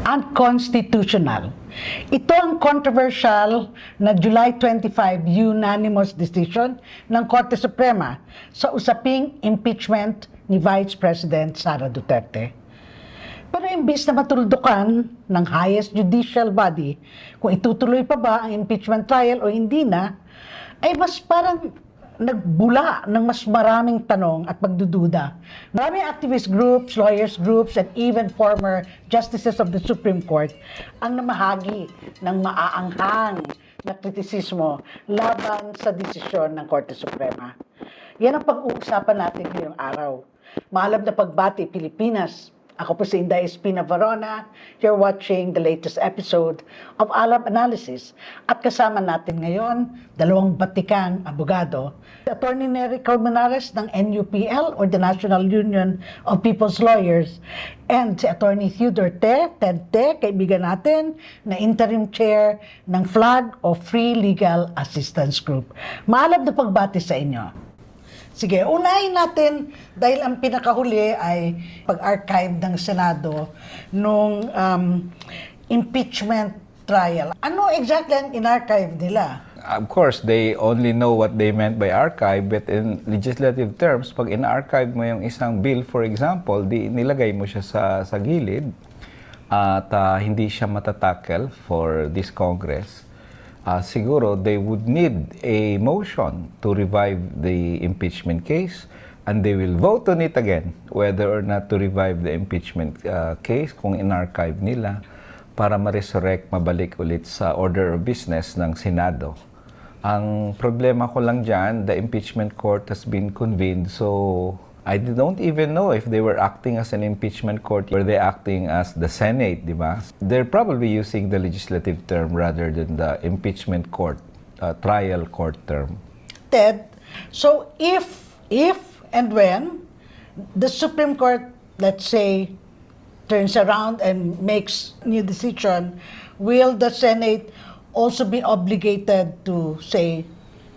Unconstitutional. Ito ang controversial na July 25 unanimous decision ng Korte Suprema sa usaping impeachment ni Vice President Sara Duterte. Pero imbis na matuldukan ng highest judicial body kung itutuloy pa ba ang impeachment trial o hindi na, ay mas parang nagbula ng mas maraming tanong at pagdududa. Maraming activist groups, lawyers groups, and even former justices of the Supreme Court ang namahagi ng maaanghang na kritisismo laban sa desisyon ng Korte Suprema. Yan ang pag-uusapan natin ngayong araw. Maalam na pagbati, Pilipinas. Ako po si Inday Espina Varona. You're watching the latest episode of Alam Analysis. At kasama natin ngayon, dalawang batikang abogado. Attorney Nery Colmenares ng NUPL or the National Union of People's Lawyers. And si Attorney Theodore Ted Te, kaibigan natin, na interim chair ng FLAG o Free Legal Assistance Group. Maalam na pagbati sa inyo. Sige, unahin natin dahil ang pinakahuli ay pag-archive ng Senado nung impeachment trial. Ano exactly ang in-archive nila? Of course, they only know what they meant by archive, but in legislative terms, pag in-archive mo yung isang bill, for example, nilagay mo siya sa gilid at hindi siya matatackle for this Congress. Siguro they would need a motion to revive the impeachment case, and they will vote on it again whether or not to revive the impeachment case kung in-archive nila para ma-resurrect, mabalik ulit sa order of business ng Senado. Ang problema ko lang dyan, the impeachment court has been convened, so I don't even know if they were acting as an impeachment court. Were they acting as the Senate, di ba? They're probably using the legislative term rather than the impeachment court, trial court term. Ted, so if and when the Supreme Court, let's say, turns around and makes new decision, will the Senate also be obligated to, say,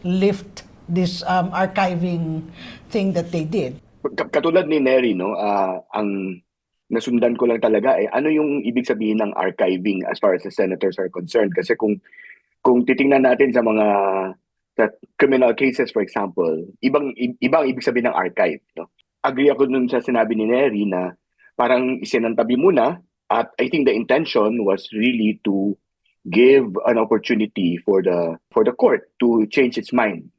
lift this archiving thing that they did? Katulad ni Nery, no, ang nasundan ko lang talaga ano yung ibig sabihin ng archiving as far as the senators are concerned. Kasi kung titingnan natin sa mga criminal cases, for example, ibang ibig sabihin ng archive. No? Agree ako dun sa sinabi ni Nery na parang isinantabi muna, at I think the intention was really to give an opportunity for the court to change its mind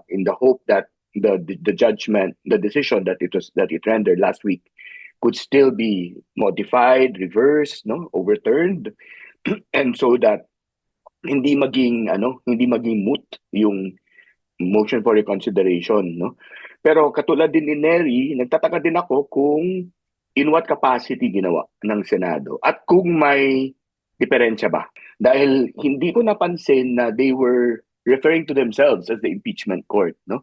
in the hope that the judgment, the decision that it rendered last week could still be modified, reversed, no, overturned, and so that hindi maging moot yung motion for reconsideration, no. Pero katulad din ni Nery, nagtataka din ako kung in what capacity ginawa ng Senado at kung may diferensya ba. Dahil hindi ko napansin na they were referring to themselves as the impeachment court, no?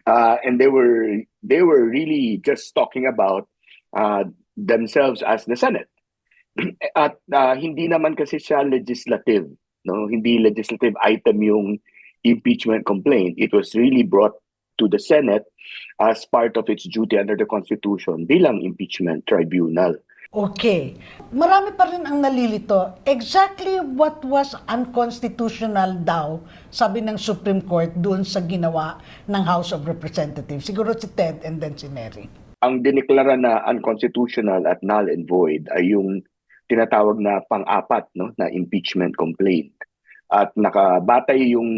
And they were really just talking about themselves as the Senate. At hindi naman kasi siya legislative, no? Hindi legislative item yung impeachment complaint. It was really brought to the Senate as part of its duty under the Constitution bilang impeachment tribunal. Okay. Marami pa rin ang nalilito. Exactly what was unconstitutional daw, sabi ng Supreme Court doon sa ginawa ng House of Representatives. Siguro si Ted and then si Nery. Ang diniklara na unconstitutional at null and void ay yung tinatawag na pang-apat, no, na impeachment complaint. At nakabatay yung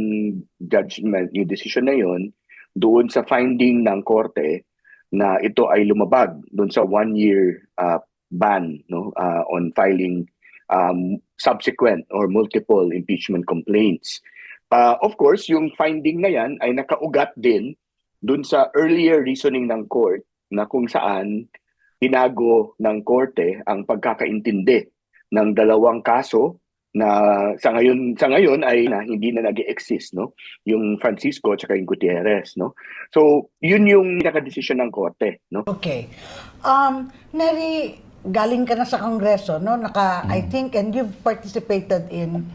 judgment, yung decision na yon doon sa finding ng korte na ito ay lumabag doon sa 1-year ban, no, on filing subsequent or multiple impeachment complaints. Of course, yung finding na yan ay nakaugat din dun sa earlier reasoning ng court na kung saan tinago ng korte ang pagkakaintindi ng dalawang kaso na sa ngayon ay hindi na nag-exist, no, yung Francisco at yung Gutierrez, no. So yun yung pinaka-desisyon ng korte, no. Okay. Neri, galing ka na sa Kongreso, no? I think, and you've participated in,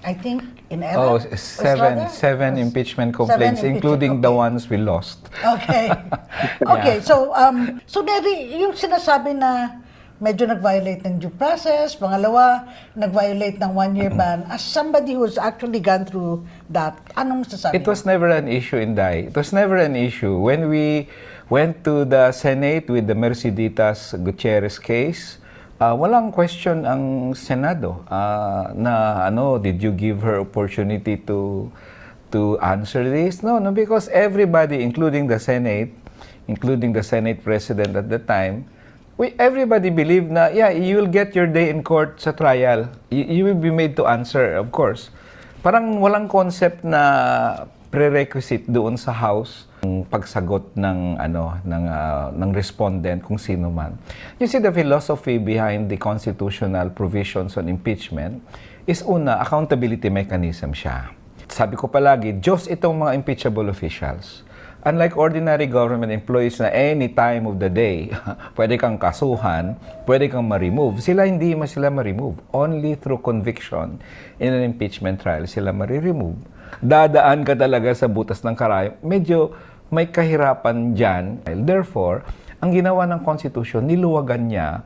I think, in Oh, Estrada? seven impeachment complaints, Seven including the ones we lost. Okay. Okay, so Neri, yung sinasabi na medyo nag-violate ng due process, pangalawa, nag-violate ng one-year ban, as somebody who's actually gone through that, anong masasabi? It was never an issue, Inday. It was never an issue. When we went to the Senate with the Merceditas Gutierrez case, walang question ang Senado na did you give her opportunity to answer this? No, because everybody, including the Senate President at the time, everybody believed na, you will get your day in court sa trial. You will be made to answer, of course. Parang walang concept na prerequisite doon sa House ng pagsagot ng respondent kung sino man. You see, the philosophy behind the constitutional provisions on impeachment is una, accountability mechanism siya. Sabi ko palagi, Diyos itong mga impeachable officials. Unlike ordinary government employees na any time of the day, pwede kang kasuhan, pwede kang ma-remove. Hindi sila ma-remove. Only through conviction in an impeachment trial sila ma-remove. Dadaan ka talaga sa butas ng karayom. Medyo may kahirapan dyan. Therefore, ang ginawa ng Constitution, niluwagan niya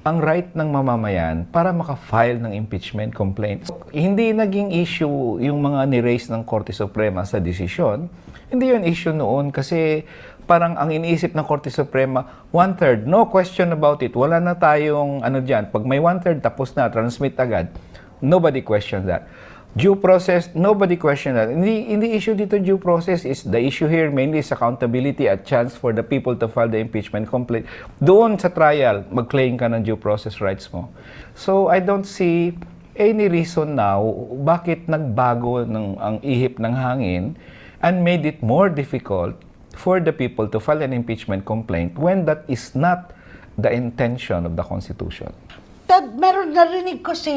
ang right ng mamamayan para maka-file ng impeachment complaint. Hindi naging issue yung mga ni-raise ng Korte Suprema sa desisyon. Hindi yun issue noon kasi parang ang iniisip ng Korte Suprema, 1/3, no question about it. Wala na tayong dyan. Pag may 1/3, tapos na, transmit agad. Nobody questioned that. Due process, nobody questioned that. Hindi issue dito due process. The issue here mainly is accountability at chance for the people to file the impeachment complaint. Doon sa trial, mag-claim ka ng due process rights mo. So I don't see any reason now bakit nagbago ang ihip ng hangin and made it more difficult for the people to file an impeachment complaint when that is not the intention of the Constitution. Ted, meron narinig ko si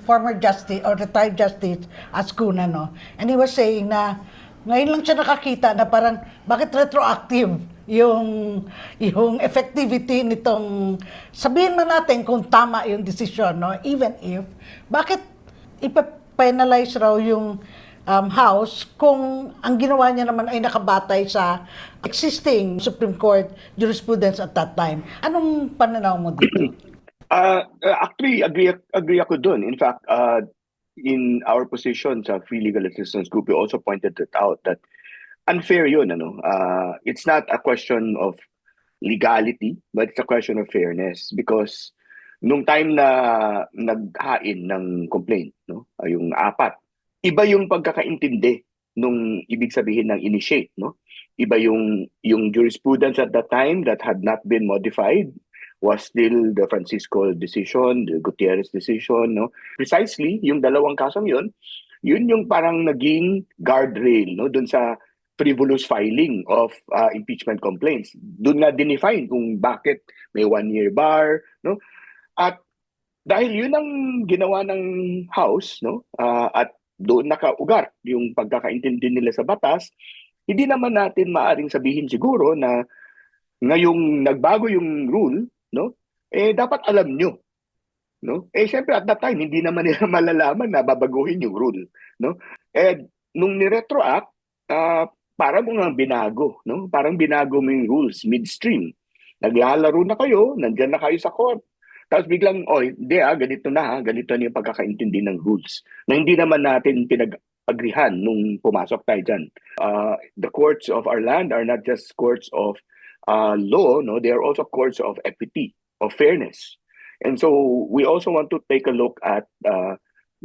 former justice or retired justice Ascuna, no? And he was saying na ngayon lang siya nakakita na parang bakit retroactive yung effectivity nitong, sabihin man natin kung tama yung decision, no? Even if, bakit ipa-penalize raw yung House kung ang ginawa niya naman ay nakabatay sa existing Supreme Court jurisprudence at that time. Anong pananaw mo dito? Actually, agree ako dun. In fact, in our position sa Free Legal Assistance Group, we also pointed it out that unfair yun. It's not a question of legality, but it's a question of fairness because nung time na naghain ng complaint, no, yung apat, iba yung pagkakaintindi nung ibig sabihin ng initiate, no? Iba yung jurisprudence at that time that had not been modified was still the Francisco decision, the Gutierrez decision, no? Precisely, yung dalawang kasong yun yung parang naging guardrail, no, doon sa frivolous filing of impeachment complaints. Doon nga dinefine kung bakit may 1-year bar, no? At dahil yun ang ginawa ng House, no, at doon nakaugat yung pagkakaintindi nila sa batas, hindi naman natin maaring sabihin siguro na ngayong nagbago yung rule, no, dapat alam nyo, no? Syempre at that time hindi naman nila malalaman na babaguhin yung rule, no? Nung ni-retroact, parang mga binago, no? Parang binago mo yung rules midstream. Naglalaro na kayo, nandiyan na kayo sa court. Tapos biglang, hindi ganito na ganito na yung pagkakaintindi ng rules na hindi naman natin pinag-agrihan nung pumasok tayo dyan. The courts of our land are not just courts of law, no? They are also courts of equity, of fairness. And so we also want to take a look at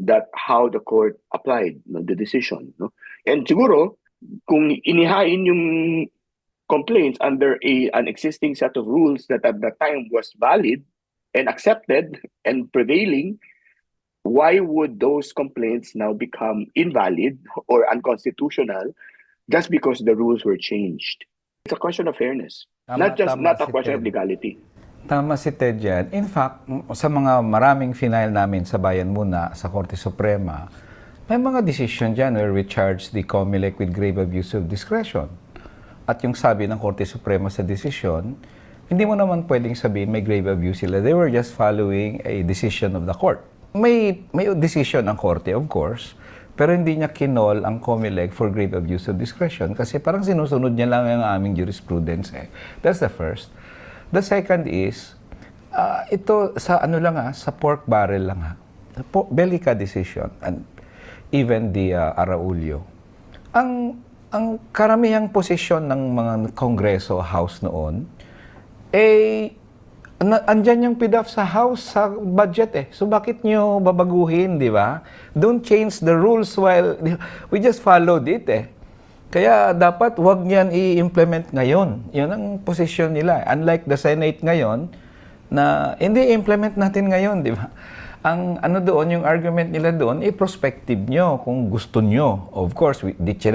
that how the court applied, no, the decision, no? And siguro, kung inihain yung complaints under an existing set of rules that at that time was valid and accepted and prevailing, why would those complaints now become invalid or unconstitutional just because the rules were changed? It's a question of fairness, not a question of legality. Tama si Ted yan. In fact, sa mga maraming final namin sa Bayan Muna, sa Korte Suprema, may mga decision dyan where we charge the COMELEC with grave abuse of discretion. At yung sabi ng Korte Suprema sa desisyon, hindi mo naman pwedeng sabihin may grave abuse sila. They were just following a decision of the court. May decision ang Korte, of course, pero hindi niya kinol ang COMELEC for grave abuse of discretion kasi parang sinusunod niya lang ang aming jurisprudence. That's the first. The second is, ito sa sa pork barrel lang Belica decision and even the Araulio. Ang karamihang posisyon ng mga Kongreso, House noon, andyan yung PDAF sa House, sa budget So bakit nyo babaguhin, di ba? Don't change the rules while, we just followed it Kaya dapat wag niyan i-implement ngayon. Yun ang posisyon nila. Unlike the Senate ngayon, na hindi implement natin ngayon, di ba? Ang doon, yung argument nila doon, prospective nyo kung gusto nyo. Of course,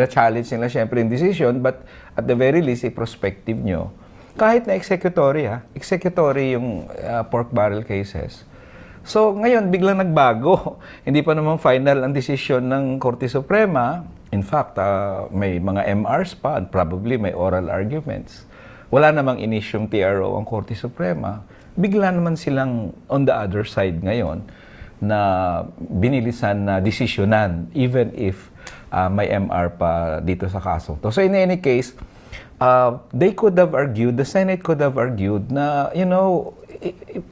challenge nila syempre yung decision, but at the very least, prospective nyo. Kahit na executory, executory yung pork barrel cases. So, ngayon, biglang nagbago. Hindi pa naman final ang decision ng Korte Suprema. In fact, may mga MRs pa and probably may oral arguments. Wala namang inisyong TRO ang Korte Suprema. Bigla naman silang on the other side ngayon na binilisan na desisyonan even if may MR pa dito sa kaso. So in any case, they could have argued, the Senate could have argued na,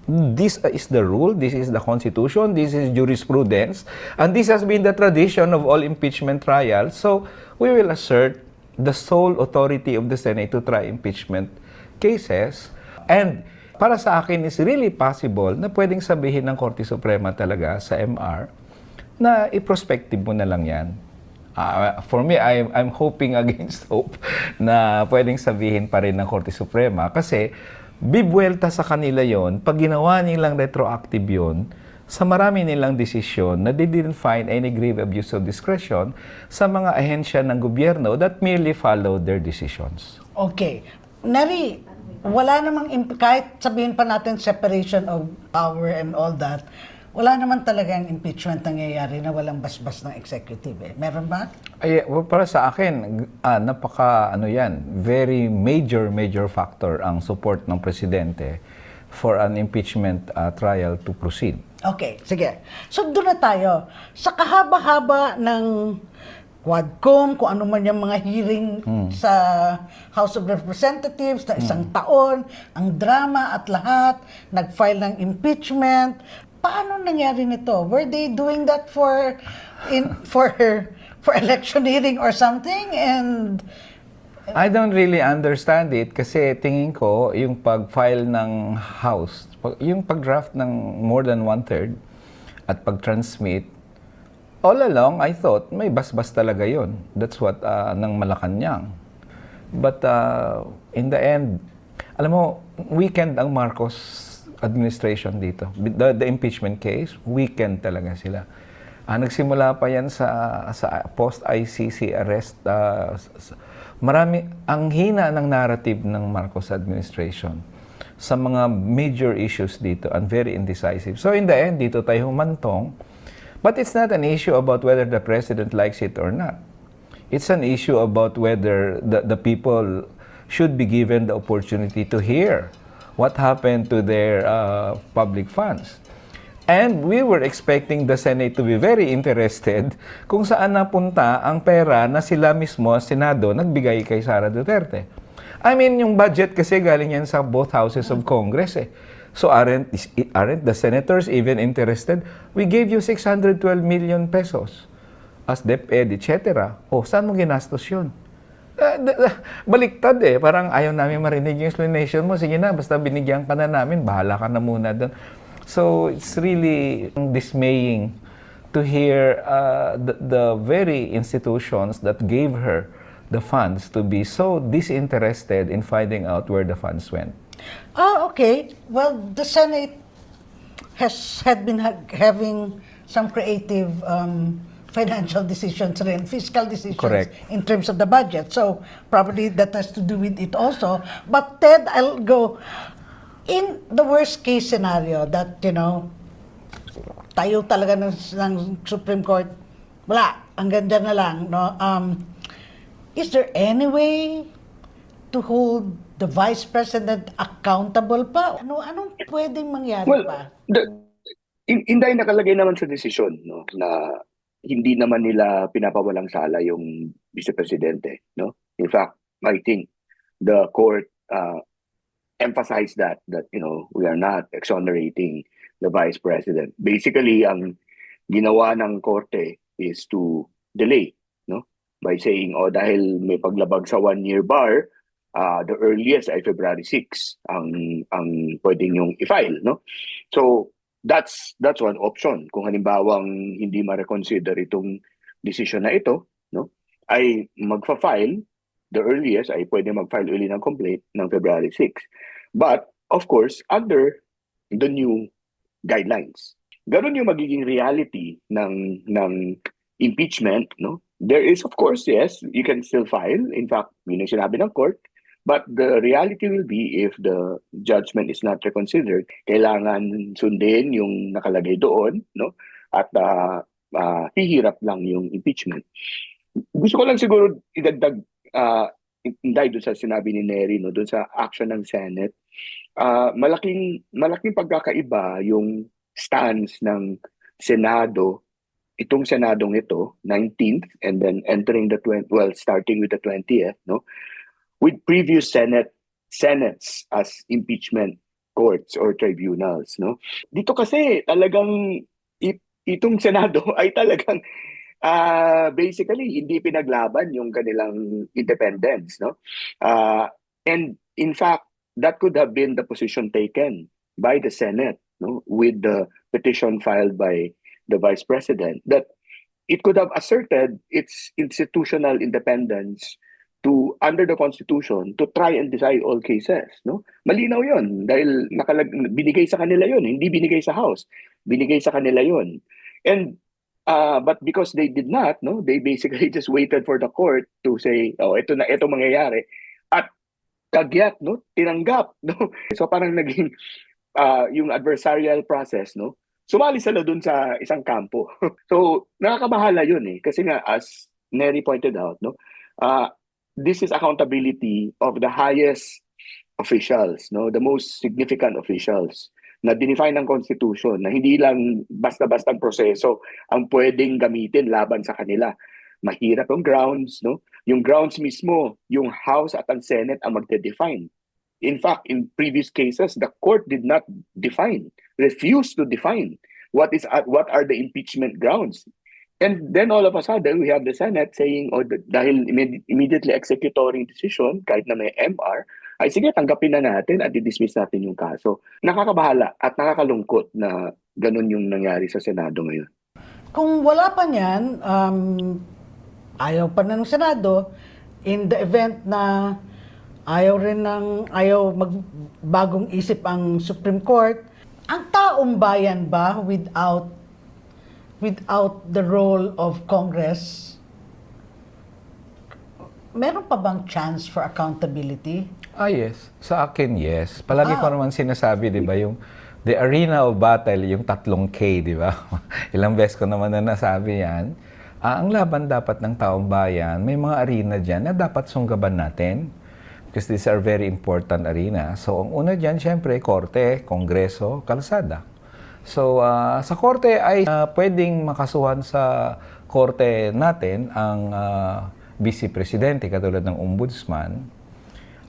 this is the rule, this is the Constitution, this is jurisprudence, and this has been the tradition of all impeachment trials. So we will assert the sole authority of the Senate to try impeachment cases. And para sa akin, is really possible na pwedeng sabihin ng Korte Suprema talaga sa MR na i-prospective mo na lang yan. For me, I'm hoping against hope na pwedeng sabihin pa rin ng Korte Suprema kasi bibuelta sa kanila yon pag ginawa nilang retroactive yon sa marami nilang desisyon na they didn't find any grave abuse of discretion sa mga ahensya ng gobyerno that merely followed their decisions. Okay. Neri, wala namang, kahit sabihin pa natin separation of power and all that, wala naman talagang impeachment nangyayari na walang basbas ng executive Meron ba? Para sa akin, very major factor ang support ng presidente for an impeachment trial to proceed. Okay, sige. So doon na tayo. Sa kahaba-haba ng Quadcom, kung ano man yung mga hearing sa House of Representatives na isang taon, ang drama at lahat, nag-file ng impeachment. Paano nangyari nito? Were they doing that for electioneering or something? And I don't really understand it kasi tingin ko yung pag-file ng House, yung pag-draft ng more than 1/3 at pag-transmit, all along, I thought, may basbas talaga yon. That's what, ng Malacanang. But in the end, alam mo, weekend ang Marcos administration dito. The impeachment case, weekend talaga sila. Nagsimula pa yan sa post-ICC arrest. Marami, ang hina ng narrative ng Marcos administration sa mga major issues dito and very indecisive. So in the end, dito tayo humantong. But it's not an issue about whether the president likes it or not. It's an issue about whether the people should be given the opportunity to hear what happened to their public funds. And we were expecting the Senate to be very interested kung saan napunta ang pera na sila mismo, Senado, nagbigay kay Sara Duterte. I mean, yung budget kasi galing yan sa both houses of Congress So aren't the senators even interested? We gave you 612 million pesos as DepEd, etc. Saan mo ginastos yun? Baliktad Parang ayaw namin marinig yung explanation mo. Sige na, basta binigyan ka na namin, bahala ka na muna doon. So it's really dismaying to hear the very institutions that gave her the funds to be so disinterested in finding out where the funds went. Okay. Well, the Senate had been having some creative financial decisions rin, fiscal decisions. Correct. In terms of the budget. So, probably that has to do with it also. But Ted, I'll go. In the worst case scenario that, tayo talaga ng Supreme Court, wala, hanggang dyan na lang, no? Is there any way to hold the Vice President accountable pa? Anong pwedeng mangyari Well, pa? Inday nakalagay naman sa desisyon, no, na hindi naman nila pinapawalang sala yung Vice Presidente, no? In fact, I think the court emphasized that we are not exonerating the Vice President. Basically, ang ginawa ng korte is to delay, no? By saying, dahil may paglabag sa 1-year bar, the earliest ay February 6 ang pwedeng yung i-file, no? So that's one option. Kung halimbawang hindi ma-reconsider itong decision na ito, no, ay magfa-file, the earliest ay pwede mag-file uli ng complaint ng February 6. But of course, under the new guidelines. Ganun yung magiging reality ng impeachment, no? There is, of course, yes, you can still file. In fact, yun ang sinabi ng court. But the reality will be if the judgment is not reconsidered, kailangan sundin yung nakalagay doon, no? At hihirap lang yung impeachment. Gusto ko lang siguro idagdag dahil doon sa sinabi ni Neri, no, doon sa action ng Senate. Malaking pagkakaiba yung stance ng Senado, itong Senadong ito, 19th, and then entering the 20th, well, starting with the 20th, no, with previous senates as impeachment courts or tribunals, no. Dito kasi talagang itong Senado ay talagang basically hindi pinaglaban yung kanilang independence, no. And in fact, that could have been the position taken by the Senate, no, with the petition filed by the Vice President, that it could have asserted its institutional independence to, under the Constitution, to try and decide all cases, no? Malinaw yon dahil binigay sa kanila yon, hindi binigay sa House, binigay sa kanila yon. And but because they did not, no, they basically just waited for the court to say, ito mangyayari, at kagyat, no, tinanggap, no. So parang naging yung adversarial process, no, sumali sila dun sa isang kampo. So nakakabahala yun kasi nga, as Neri pointed out, no, this is accountability of the highest officials, no, the most significant officials na dinefine ng Constitution, na hindi lang basta-bastang proseso ang pwedeng gamitin laban sa kanila. Mahirap yung grounds, no? Yung grounds mismo, yung House at ang Senate ang magde-define. In fact, in previous cases, the court did not define, refused to define what are the impeachment grounds. And then all of a sudden, we have the Senate saying, dahil immediately executory decision, kahit na may MR, ay sige, tanggapin na natin at i-dismiss natin yung kaso. Nakakabahala at nakakalungkot na ganun yung nangyari sa Senado ngayon. Kung wala pa niyan, ayaw pa na ng Senado, in the event na ayaw magbagong isip ang Supreme Court, ang taong bayan ba without the role of Congress, meron pa bang chance for accountability? Yes. Sa akin, yes. Palagi ko naman sinasabi, di ba, yung the arena of battle, yung 3K, di ba? Ilang beses ko naman na nasabi yan. Ang laban dapat ng taong bayan, may mga arena dyan na dapat sunggaban natin. Because these are very important arena. So, ang una dyan, syempre, Korte, Kongreso, Kalsada. So, sa Korte ay pwedeng makasuhan sa Korte natin ang Vice Presidente, katulad ng Ombudsman.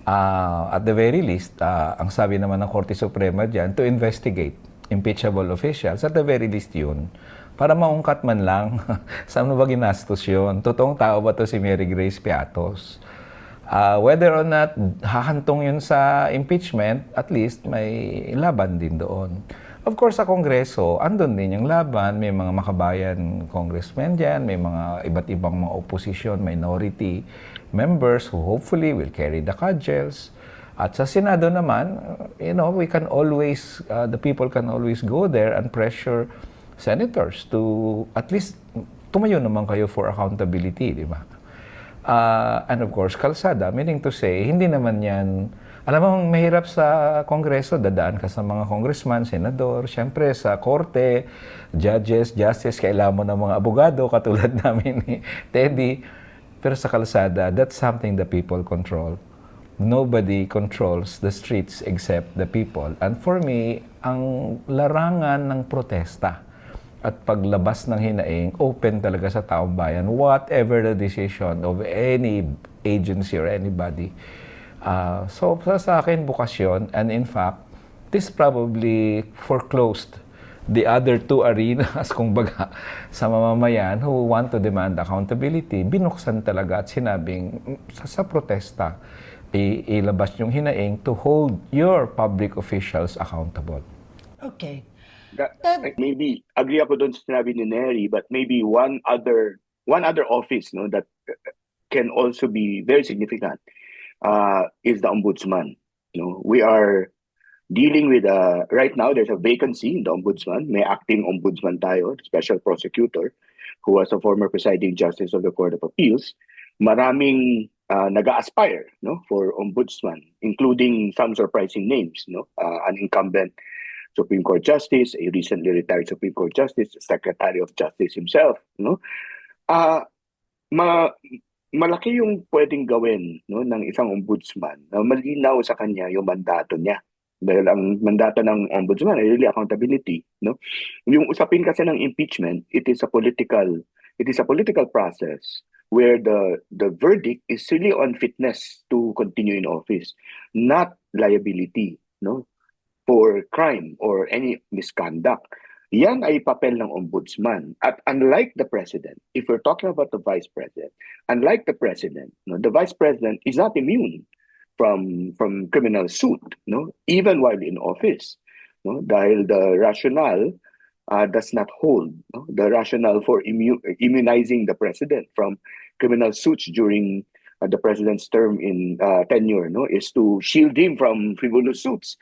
At the very least, ang sabi naman ng Korte Suprema dyan, to investigate impeachable officials. At the very least yun, para maungkat man lang, saan ba ginastos yun? Totoong tao ba to si Mary Grace Piatos? Whether or not hahantong yun sa impeachment, at least may laban din doon. Of course, sa Kongreso, andun din yung laban. May mga makabayan congressmen dyan, may mga iba't ibang mga opposition, minority members who hopefully will carry the cudgels. At sa Senado naman, we can always, the people can always go there and pressure senators to at least tumayo naman kayo for accountability, di ba? And of course, kalsada, meaning to say, hindi naman yan Alam mo, mahirap sa Kongreso, dadaan ka sa mga congressman, senador, syempre sa korte, judges, justice, kailangan mo ng mga abogado, katulad namin ni Teddy. Pero sa kalsada, that's something the people control. Nobody controls the streets except the people. And for me, ang larangan ng protesta at paglabas ng hinaing, open talaga sa taong bayan, whatever the decision of any agency or anybody. So sa akin, bukas yun. And in fact, this probably foreclosed the other two arenas, kung baga, sa mamamayan who want to demand accountability. Binuksan talaga at sinabing sa protesta, ilabas yung hinaing to hold your public officials accountable. Okay. Maybe agree ako doon sa sinabi ni Neri, but maybe one other office, no, that can also be very significant is the ombudsman. You know, we are dealing with right now there's a vacancy in the ombudsman. May acting ombudsman tayo, special prosecutor, who was a former presiding justice of the Court of Appeals. Maraming nag-aspire, no, for ombudsman, including some surprising names, no, an incumbent Supreme Court Justice, a recently retired Supreme Court Justice, Secretary of Justice himself, no? Malaki yung pwedeng gawin, no, ng isang ombudsman na malinaw sa kanya yung mandato niya. Dahil ang mandato ng ombudsman ay really accountability, no? Yung usapin kasi ng impeachment, it is a political process where the verdict is really on fitness to continue in office, not liability, no, for crime or any misconduct. Yan ay papel ng ombudsman. At unlike the president, if we're talking about the vice president, unlike the president, no, the vice president is not immune from criminal suit, no, even while in office, no, dahil the rationale does not hold, no, the rationale for immunizing the president from criminal suits during the president's term in tenure, no, is to shield him from frivolous suits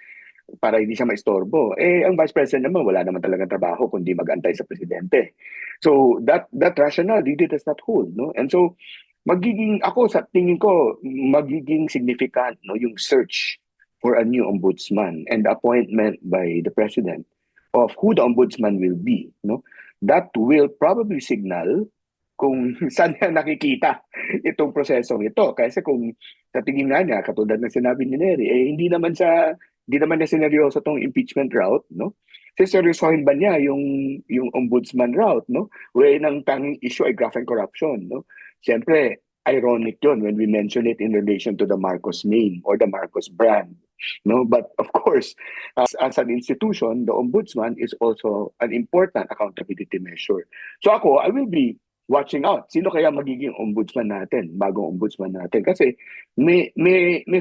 para hindi siya maistorbo. Ang vice president naman, wala naman talagang trabaho kundi mag-antay sa presidente. So, that rationale really does not hold, no? And so, sa tingin ko, magiging significant, no, yung search for a new ombudsman and the appointment by the president of who the ombudsman will be, no? That will probably signal kung saan niya nakikita itong prosesong ito. Kasi kung sa tingin nga niya, katulad ng sinabi ni Neri, hindi naman niya sineryoso tong impeachment route, no? Seryosohin ba niya yung ombudsman route, no? Wherein ang tanging issue ay graft and corruption, no? Siyempre, ironic yun when we mention it in relation to the Marcos name or the Marcos brand, no? But of course, as an institution, the ombudsman is also an important accountability measure. So I will be watching out. Sino kaya magiging ombudsman natin, bagong ombudsman natin? Kasi may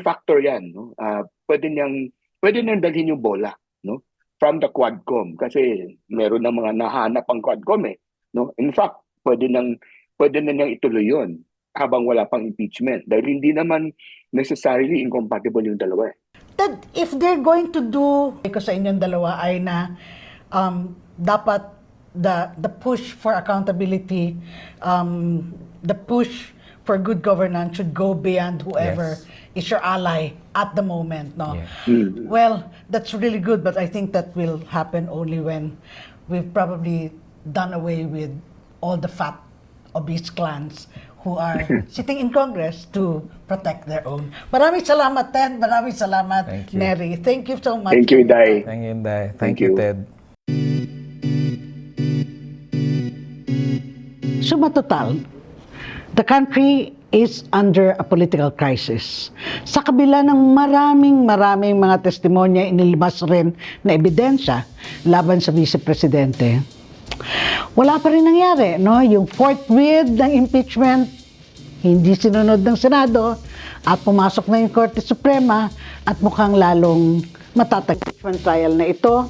factor yan, no? Pwede niyang dalhin yung bola, no, from the Quadcom kasi meron na mga nahanap ang Quadcom, no. In fact, pwede na niyang ituloy yon habang wala pang impeachment dahil hindi naman necessarily incompatible yung dalawa. Ted, if they're going to do, ko sa inyong dalawa ay na dapat the push for accountability, the push for good governance should go beyond whoever is your ally at the moment, no? Yeah. Well, that's really good, but I think that will happen only when we've probably done away with all the fat, obese clans who are sitting in Congress to protect their own. Maraming salamat, Ted. Maraming salamat, Thank you. Neri. Thank you so much. Thank you, Day. Thank you, Inday. Thank Thank you, you. Ted. Suma total, the country is under a political crisis. Sa kabila ng maraming mga testimonya inilabas rin na ebidensya laban sa Vice Presidente, wala pa rin nangyari, no? Yung fourth wave ng impeachment, hindi sinunod ng Senado at pumasok na yung Korte Suprema at mukhang lalong matatag. Impeachment trial na ito,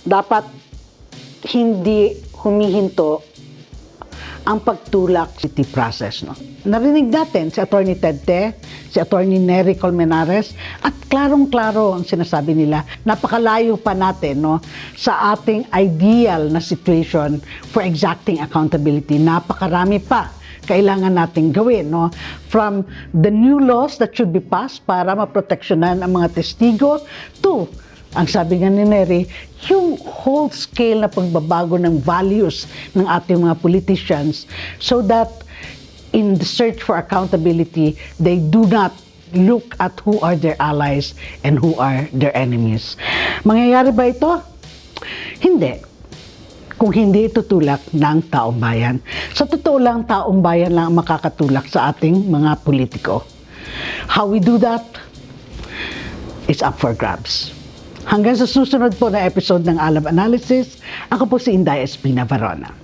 dapat hindi humihinto ang pagtulak city process, no? Narinig natin si Attorney Ted Te, si Attorney Neri Colmenares, at klarong-klaro ang sinasabi nila. Napakalayo pa natin, no, sa ating ideal na situation for exacting accountability. Napakarami pa kailangan nating gawin, no? From the new laws that should be passed para maproteksyonan ang mga testigo to, ang sabi nga ni Neri, yung whole scale na pagbabago ng values ng ating mga politicians so that in the search for accountability, they do not look at who are their allies and who are their enemies. Mangyayari ba ito? Hindi. Kung hindi itutulak ng taong bayan. Sa totoo lang, taong bayan lang ang makakatulak sa ating mga politiko. How we do that is up for grabs. Hanggang sa susunod po na episode ng Alam Analysis, ako po si Inday Espina Varona.